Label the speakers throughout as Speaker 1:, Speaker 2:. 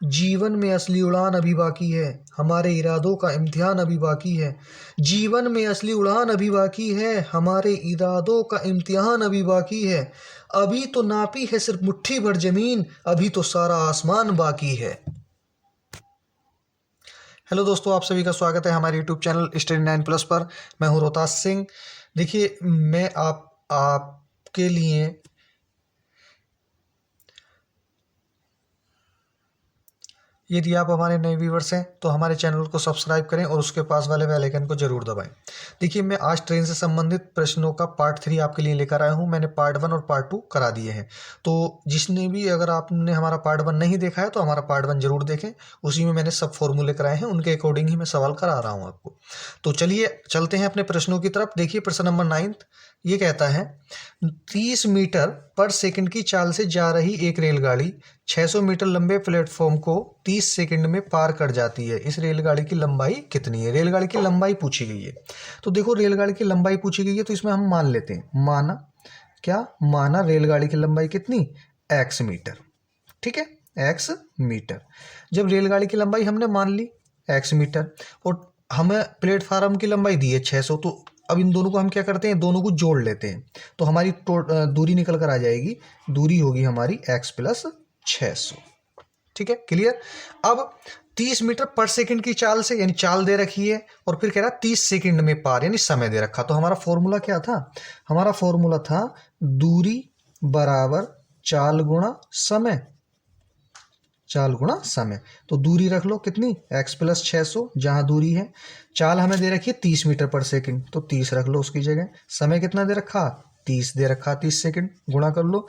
Speaker 1: जीवन में असली उड़ान अभी बाकी है, हमारे इरादों का इम्तिहान अभी बाकी है। जीवन में असली उड़ान अभी बाकी है, हमारे इरादों का इम्तिहान अभी बाकी है। अभी तो नापी है सिर्फ मुट्ठी भर जमीन, अभी तो सारा आसमान बाकी है। हेलो दोस्तों, आप सभी का स्वागत है हमारे यूट्यूब चैनल स्टडी 9 प्लस पर। मैं हूं रोहतास सिंह। देखिए, मैं आपके लिए यदि आप हमारे नए व्यूवर्स हैं तो हमारे चैनल को सब्सक्राइब करें और उसके पास वाले बेल आइकन को जरूर दबाएं। देखिए, मैं आज ट्रेन से संबंधित प्रश्नों का पार्ट 3 आपके लिए लेकर आया हूं। मैंने पार्ट 1 और पार्ट 2 करा दिए हैं। तो जिसने भी, अगर आपने हमारा पार्ट 1 नहीं देखा है तो हमारा पार्ट 1 जरूर देखें। उसी में मैंने सब फॉर्मूले कराए हैं, उनके अकॉर्डिंग ही मैं सवाल करा रहा हूँ आपको। तो चलिए चलते हैं अपने प्रश्नों की तरफ। देखिए, प्रश्न नंबर 9 ये कहता है, 30 मीटर पर सेकंड की चाल से जा रही एक रेलगाड़ी 600 मीटर लंबे प्लेटफॉर्म को 30 सेकंड में पार कर जाती है। इस रेलगाड़ी की लंबाई कितनी है? रेलगाड़ी की लंबाई पूछी गई है। तो देखो, रेलगाड़ी की लंबाई पूछी गई है तो इसमें हम मान लेते हैं, माना रेलगाड़ी की लंबाई कितनी? x metre. ठीक है, x मीटर। जब रेलगाड़ी की लंबाई हमने मान ली x मीटर और हमें प्लेटफार्म की लंबाई दी है 600, तो अब इन दोनों को हम क्या करते हैं, दोनों को जोड़ लेते हैं तो हमारी दूरी निकल कर आ जाएगी। दूरी होगी हमारी x प्लस 600। ठीक है, क्लियर। अब 30 मीटर पर सेकंड की चाल से, यानी चाल दे रखी है और फिर कह रहा 30 सेकंड में पार, यानी समय दे रखा। तो हमारा फॉर्मूला क्या था? हमारा फॉर्मूला था दूरी बराबर चाल गुणा समय। चाल गुणा समय। तो दूरी रख लो कितनी? x plus 600। जहां दूरी है, चाल हमें दे रखी है 30 मीटर पर सेकंड, तो 30 रख लो उसकी जगह। समय कितना दे रखा? 30 दे रखा, 30 सेकंड। गुणा कर लो,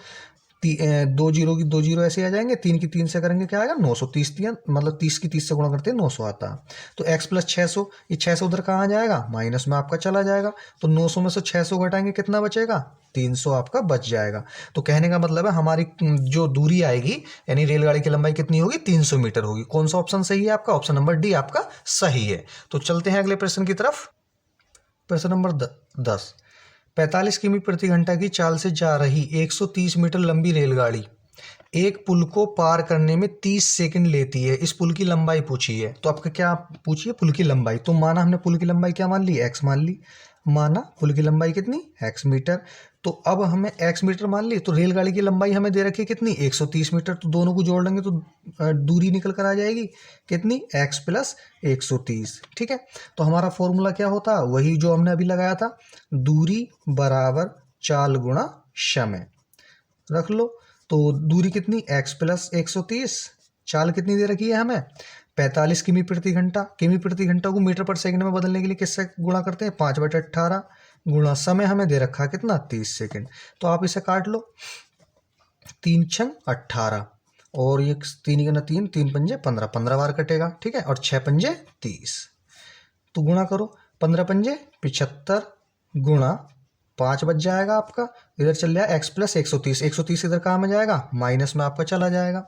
Speaker 1: दो जीरो की दो जीरो ऐसे आ जाएंगे, 3 की 3 से करेंगे क्या आएगा? 900। 30 दिया, मतलब 30 की 30 से गुणा करते हैं 900 आता है। तो x प्लस 600, ये 600 उधर कहाँ जाएगा? माइनस में आपका चला जाएगा। तो 900 में से 600 घटाएंगे, कितना बचेगा? 300 आपका बच जाएगा। तो कहने का मतलब है, हमारी जो दूरी आएगी, यानी रेलगाड़ी की लंबाई कितनी होगी? 300 मीटर होगी। कौन सा ऑप्शन सही है आपका? ऑप्शन नंबर डी आपका सही है। तो चलते हैं अगले प्रश्न की तरफ। प्रश्न नंबर 10, 45 किमी प्रति घंटा की चाल से जा रही 130 मीटर लंबी रेलगाड़ी एक पुल को पार करने में 30 सेकंड लेती है। इस पुल की लंबाई पूछी है। तो आपका क्या पूछी है? पुल की लंबाई। तो माना हमने पुल की लंबाई क्या मान ली? x मान ली। माना पुल की लंबाई कितनी? x metre. तो अब हमें x मीटर मान ली, तो रेलगाड़ी की लंबाई हमें दे रखी है कितनी? 130 मीटर। तो दोनों को जोड़ लेंगे तो दूरी निकल कर आ जाएगी कितनी? x plus 130। ठीक है, तो हमारा फॉर्मूला क्या होता? वही जो हमने अभी लगाया था, दूरी बराबर चाल गुणा समय। रख लो। तो दूरी कितनी? x plus 130। चाल कितनी दे रखी है हमें? 45 किमी प्रति घंटा। किमी प्रति घंटा को मीटर पर सेकंड में बदलने के लिए किससे गुणा करते हैं? 5/18 गुणा समय हमें दे रखा कितना? 30 सेकंड। तो आप इसे काट लो, 3 छंग 18 और ये 3 गुना 3, 3 पंजे 15, 15 बार कटेगा। ठीक है, और 6 पंजे 30। तो गुणा करो, 15 पंजे 75 गुणा 5 बच जाएगा आपका। इधर चल जाएगा x प्लस 130। 130 इधर कहाँ में जाएगा? माइनस में आपका चला जाएगा।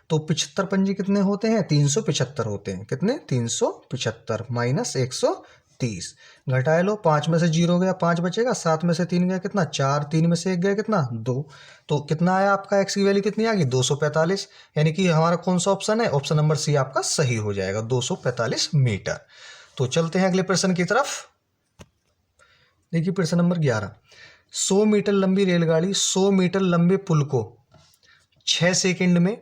Speaker 1: तो 75 पंजे कितने होते हैं? 375 होते हैं। कितने? 375 माइनस 130। घटाए लो, 5 में से 0 गया, 5 बचेगा। 7 में से 3 गया कितना? 4। 3 में से 1 गया कितना? 2। तो कितना आया आपका? x की वैल्यू कितनी आ गई? 245। यानी कि हमारा कौन सा ऑप्शन है? ऑप्शन नंबर सी आपका सही हो जाएगा, 245 मीटर। तो चलते हैं अगले प्रश्न की तरफ। देखिए, प्रश्न नंबर 11, 100 मीटर लंबी रेलगाड़ी 100 मीटर लंबे पुल को 6 सेकंड में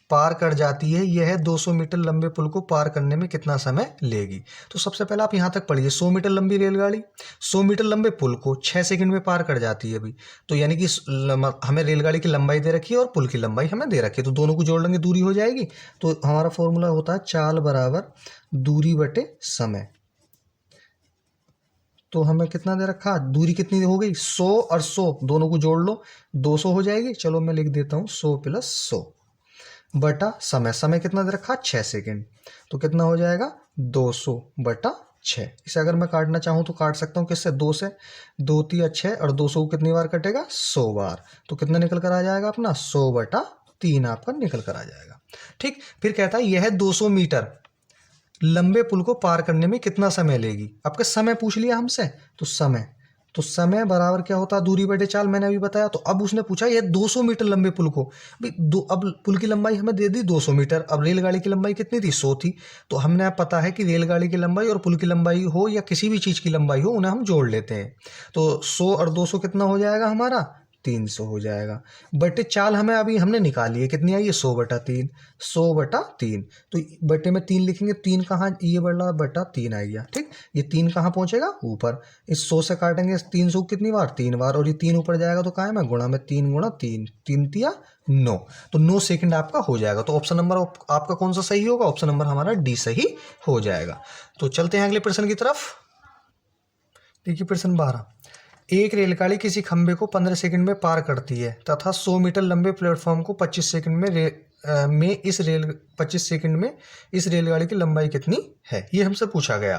Speaker 1: पार कर जाती है। यह 200 मीटर लंबे पुल को पार करने में कितना समय लेगी? तो सबसे पहले आप यहाँ तक पढ़िए, 100 मीटर लंबी रेलगाड़ी 100 मीटर लंबे पुल को 6 सेकंड में पार कर जाती है अभी। तो यानी कि हमें रेलगाड़ी की लंबाई दे रखी है और पुल की लंबाई हमें दे रखी है, तो दोनों को जोड़ लेंगे, दूरी हो जाएगी। तो हमारा फॉर्मूला होता है चाल बराबर दूरी बटे समय। तो हमें कितना दे रखा? दूरी कितनी हो गई? 100 और 100 दोनों को जोड़ लो, 200 हो जाएगी। चलो मैं लिख देता हूँ 100 प्लस 100 बटा समय। समय कितना दे रखा? 6 सेकंड। तो कितना हो जाएगा? 200 बटा 6। इसे अगर मैं काटना चाहूँ तो काट सकता हूँ किससे? 2 से। 2 3 6 और 200 को कितनी बार कटेगा? 100 बार। तो कितना निकल कर आ जाएगा अपना? 100 बटा 3 आपका निकल कर आ जाएगा। ठीक, फिर कहता है यह 200 मीटर लंबे पुल को पार करने में कितना समय लेगी? आपका समय पूछ लिया हमसे, तो समय तो समय बराबर क्या होता है, दूरी बटे चाल, मैंने अभी बताया। तो अब उसने पूछा ये 200 मीटर लंबे पुल को, भाई अब पुल की लंबाई हमें दे दी 200 मीटर, अब रेलगाड़ी की लंबाई कितनी थी, 100 थी। तो हमने अब पता है कि रेलगाड़ी की लंबाई और पुल की लंबाई हो या किसी भी चीज़ की लंबाई हो, उन्हें हम जोड़ लेते हैं। तो 100 और 200 कितना हो जाएगा हमारा, 300 हो जाएगा। बटे चाल हमें अभी हमने निकाली है, कितनी आई है, 100/3, 100/3। तो बटे में 3 लिखेंगे, 3 कहाँ, ये बड़ा बटा 3 आ गया, ठीक। ये 3 कहाँ पहुंचेगा, ऊपर। इस 100 से काटेंगे 300 कितनी बार, 3 बार, और ये 3 ऊपर जाएगा तो कहाँ है, मैं गुणा में 3 गुणा 3, 3 तिया 9। तो 9 सेकंड आपका हो जाएगा। तो ऑप्शन नंबर आपका कौन सा सही होगा, ऑप्शन नंबर हमारा डी सही हो जाएगा। तो चलते हैं अगले प्रश्न की तरफ। देखिए प्रश्न 12, एक रेलगाड़ी किसी खंभे को 15 सेकंड में पार करती है तथा 100 मीटर लंबे प्लेटफॉर्म को 25 सेकंड में 25 सेकंड में इस रेलगाड़ी की लंबाई कितनी है, ये हमसे पूछा गया।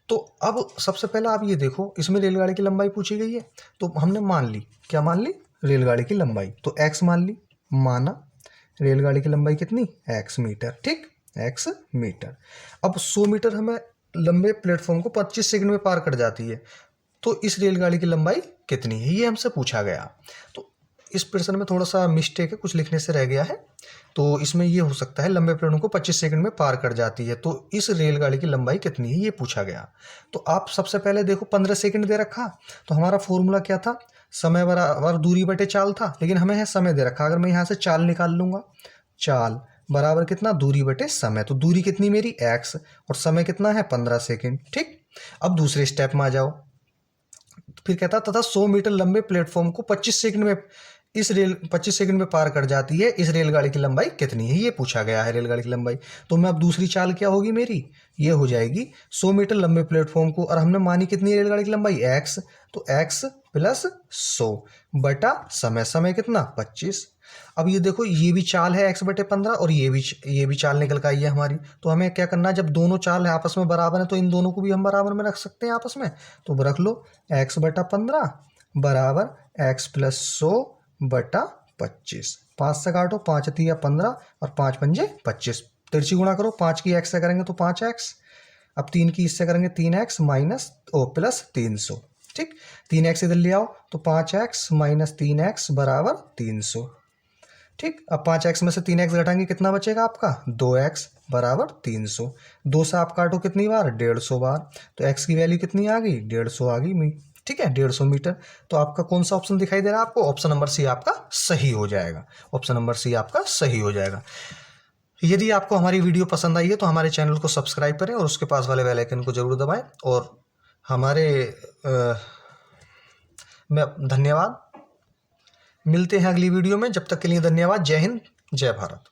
Speaker 1: तो अब सबसे पहले आप ये देखो, इसमें रेलगाड़ी की लंबाई पूछी गई है, तो हमने मान ली, क्या मान ली, रेलगाड़ी की लंबाई। तो x मान ली, माना रेलगाड़ी की लंबाई कितनी, x मीटर, ठीक, x मीटर। अब 100 मीटर हमें लंबे प्लेटफॉर्म को 25 सेकंड में पार कर जाती है, तो इस रेलगाड़ी की लंबाई कितनी है, ये हमसे पूछा गया। तो इस प्रश्न में थोड़ा सा मिस्टेक है, कुछ लिखने से रह गया है। तो इसमें ये हो सकता है, लंबे प्लेटफॉर्म को 25 सेकंड में पार कर जाती है, तो इस रेलगाड़ी की लंबाई कितनी है, ये पूछा गया। तो आप सबसे पहले देखो 15 सेकंड दे रखा, तो हमारा फॉर्मूला क्या था, समय बराबर दूरी बटे चाल था, लेकिन हमें है समय दे रखा। अगर मैं यहाँ से चाल निकाल लूंगा, चाल बराबर कितना, दूरी बटे समय। तो दूरी कितनी मेरी x, और समय कितना है 15 सेकंड, ठीक। अब दूसरे स्टेप में आ जाओ, फिर कहता तथा 100 मीटर लंबे प्लेटफॉर्म को 25 सेकंड में 25 सेकंड में पार कर जाती है, इस रेलगाड़ी की लंबाई कितनी है, ये पूछा गया है, रेलगाड़ी की लंबाई। तो मैं अब दूसरी चाल क्या होगी मेरी, ये हो जाएगी 100 मीटर लंबे प्लेटफॉर्म को, और हमने मानी कितनी है रेलगाड़ी की लंबाई, x, तो x प्लस 100 बटा समय, समय कितना 25। अब ये देखो, ये भी चाल है x/15, और ये भी चाल निकल के आई है हमारी। तो हमें क्या करना है, जब दोनों चाल है आपस में बराबर है, तो इन दोनों को भी हम बराबर में रख सकते हैं आपस में। तो रख लो x/15 बराबर x प्लस 100/25। 5 से काटो, 5 तिया 15 और 5 पंजे 25, तिरछी गुणा करो, 5 की x से करेंगे तो 5x, अब 3 की इससे करेंगे 3x माइनस प्लस 300, ठीक। 3x इधर ले आओ, तो 5x माइनस 3x बराबर 300, ठीक। अब 5x में से 3x घटाएंगे, कितना बचेगा आपका, 2x बराबर 300। 2 से आप काटो कितनी बार, 150 बार, तो x की वैल्यू कितनी आ गई, 150 आ गई, ठीक है, 150 मीटर। तो आपका कौन सा ऑप्शन दिखाई दे रहा है आपको, ऑप्शन नंबर सी आपका सही हो जाएगा, ऑप्शन नंबर सी आपका सही हो जाएगा। यदि आपको हमारी वीडियो पसंद आई है तो हमारे चैनल को सब्सक्राइब करें और उसके पास वाले बेल आइकन को जरूर दबाएं। और हमारे धन्यवाद, मिलते हैं अगली वीडियो में, जब तक के लिए धन्यवाद। जय हिंद, जय भारत।